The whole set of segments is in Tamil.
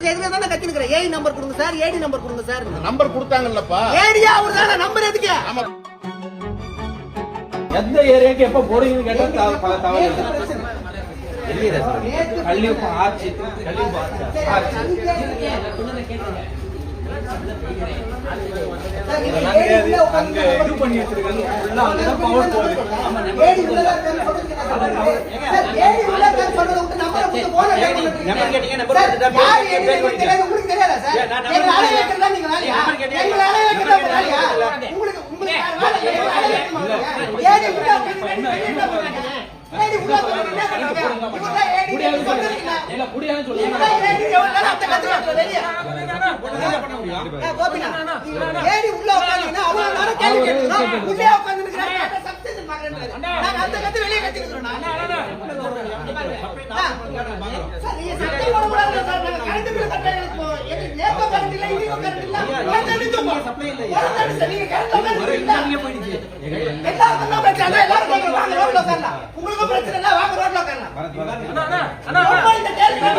தானே கத்தினுக்கிற ஏடி நம்பர் கொடுங்க சார், ஏடி நம்பர் கொடுங்க சார். நம்பர் கொடுத்தாங்கல்லப்பா. ஏடியா அவர் தானே நம்பர் எதுக்கு? ஆமா. எந்த ஏரியாக்கு எப்ப போறீங்கன்னு கேட்டா தவறு இல்ல சார். கல்லிப்பு ஆச்சு, கல்லிப்பு ஆச்சு. அங்க இது பண்ணி வச்சிருக்காங்க. ஃபுல்லா அங்க பவர் போகுது. ஏடி உள்ளதான்னு சொல்றீங்க. ஏடி உள்ளதான்னு சொல்றத விட்டு நம்பரை கொடுத்து போன நம்பர் கேட்டீங்க, நம்பர் கொடுத்துட்டா யார் ஏடி உங்களுக்கு தெரியாதா சார்? எங்க ஆளே வைக்கிறதா நீங்க வேலையா? எங்க ஆளே வைக்கிறதா வேலையா? உங்களுக்கு ஏடி உள்ள என்ன பண்றாங்க? ஏடி உள்ள என்ன பண்றாங்க? ஏடி சொல்றீங்க. இல்ல புடியான்னு சொல்லுங்க. ஏடி எவ்வளவு அத்தை கத்துறாங்க வெளிய. கோபினா ஏடி உள்ள உட்கார்ந்தீங்கன்னா அவளோ நேரம் கேள்வி கேட்கணும். உள்ளே உட்கார்ந்திருக்காங்க. சப்ஸ்டேஷன் பார்க்கறேன். நான் அந்த கத்து வெளிய கத்திக்கிறேன். சார் நீங்க சட்டை போட கூடாது சார். நான் கரண்ட் பில் கட்டறேன். எது லேக்கோ கரண்ட் இல்ல, இடியோ கரண்ட் இல்ல. கரண்ட் சப்ளை இல்ல. நீங்க கரண்ட் நீங்க போயிடுச்சு. எல்லாரும் பிரச்சனை எல்லாரும் வாங்க ரோட்ல உட்காரலாம். உங்களுக்கு பிரச்சனை இல்ல, வாங்க ரோட்ல உட்காரலாம். அண்ணா இந்த கேள்வி நான்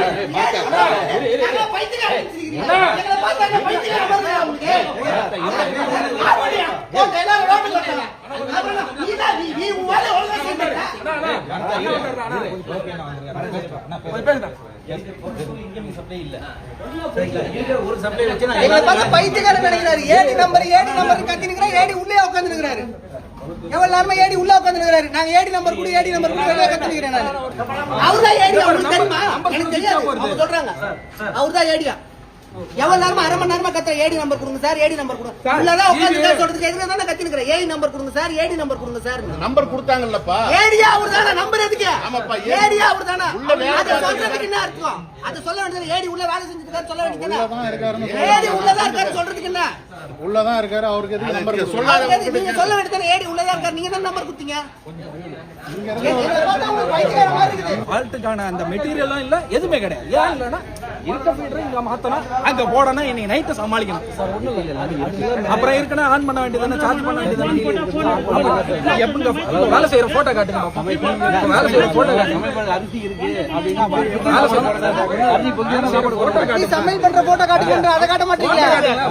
பைத்தியக்காரன் நினைச்சிருக்கீங்க. எங்களை பார்த்தா பைத்தியக்காரன் மாதிரி உங்களுக்கு. ஓகே எல்லாரும் ரோட்ல உட்காரலாம். நீ உவால ஒழுங்கா செய்யறீங்க. ஒரு சப்ளை வச்சு நான் எங்களை பார்த்தா பைத்தியக்காரன் நினைக்கிறாரு. ஏடி நம்பர் கத்தினுக்குறா. ஏடி உள்ளே உட்கார்ந்து இருக்காரு. எவ்வளவு நேரமா ஏடி உள்ள உட்கார்ந்து இருக்காரு. நாங்க ஏடி நம்பர் கூட ஏடி நம்பர் கூட வெளிய கத்தினுக்கிறேன் நான். அவர்தான் ஏடி. உங்களுக்கு தெரியுமா? எனக்கு தெரியாது. அவங்க சொல்றாங்க அவர்தான் ஏடியா. எவ்வளவு நேரமா அரை மணி நேரமா கத்துற ஏடி நம்பர் கொடுங்க சார், ஏடி நம்பர் கொடுங்க. உள்ளதான் உட்கார்ந்து சொல்றதுக்கு எதுக்கு தானே கத்தினுக்கிற ஏடி நம்பர் கொடுங்க சார், ஏடி நம்பர் கொடுங்க சார். நம்பர் கொடுத்தாங்கல்லப்பா. ஏடியா அவர் தானே நம்பர் எதுக்கு? ஆமாப்பா. ஏடியா அவர் தானே. உள்ள வேலை அது சொல்றதுக்கு என்ன அர்த்தம்? அது சொல்ல வேண்டியது ஏடி உள்ள வேலை செஞ்சுட்டு இருக்காரு சொல்ல வேண்டியது. உள்ளதான் இருக்காருன்னு ஏடி உள்ளதான் இருக்காரு சொல்றதுக்கு என்ன? உள்ளதான் இருக்காரு. அவருக்கு எதுக்கு நம்பர் சொல்லாத? நீங்க சொல்ல வேண்டியது ஏடி உள்ளதான் இருக்காரு. நீங்க தான் நம்பர் கொடுத்தீங்க. ஃபால்ட்டுக்கான அந்த மெட்டீரியலும் இல்ல, எதுவுமே கிடையாது. ஏன் இல்லன்னா இருக்க ஃபீல்டர் இங்க மாத்தணும், அங்க போடணும், இன்னைக்கு நைட்டு சமாளிக்கணும் சார். ஒண்ணும் இல்ல. அப்புறம் இருக்கணும் ஆன் பண்ண வேண்டியதானே, சார்ஜ் பண்ண வேண்டியதானே. எப்பங்க வேலை செய்யற போட்டோ காட்டுங்க பாப்போம். வேலை செய்யற போட்டோ காட்டுங்க. அரிசி இருக்கு அப்படினா வேலை செய்யற அரிசி பொங்கினா சாப்பாடு போட்டோ காட்டுங்க. சமையல் பண்ற போட்டோ காட்டுங்க. அத காட்ட மாட்டீங்களா?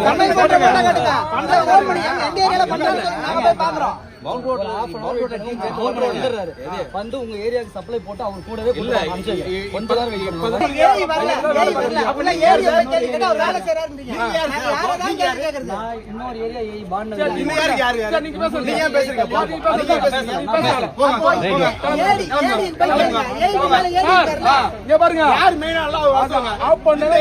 சமையல் பண்ற போட்டோ காட்டுங்க. பண்ற ஃபோன் பண்ணி எந்த ஏரியால பண்றாங்க நாங்க போய் பாக்குறோம். மவுண்ட் ரோட்ல வந்துறாரு. வந்து உங்க ஏரியாக்கு சப்ளை போட்டு அவர் கூடவே கொஞ்ச நேரம் வெயிட் ஏரி வரல. அப்ப ஏரி கேக்குறீங்க அவர் வேலை செய்யறாருன்றீங்க. யாரதான் கேக்குறது? நான் இன்னொரு ஏரியா ஏய் பாண்ட நீங்க யாரு நீங்க பேசுங்க. நீங்க பேசுங்க. நீங்க பேசுங்க. ஏடி ஏடி மேல ஏரி இருக்காரு. இங்க பாருங்க. யார் மெயினா எல்லாம் வாங்குவாங்க. ஆஃப் பண்ணல.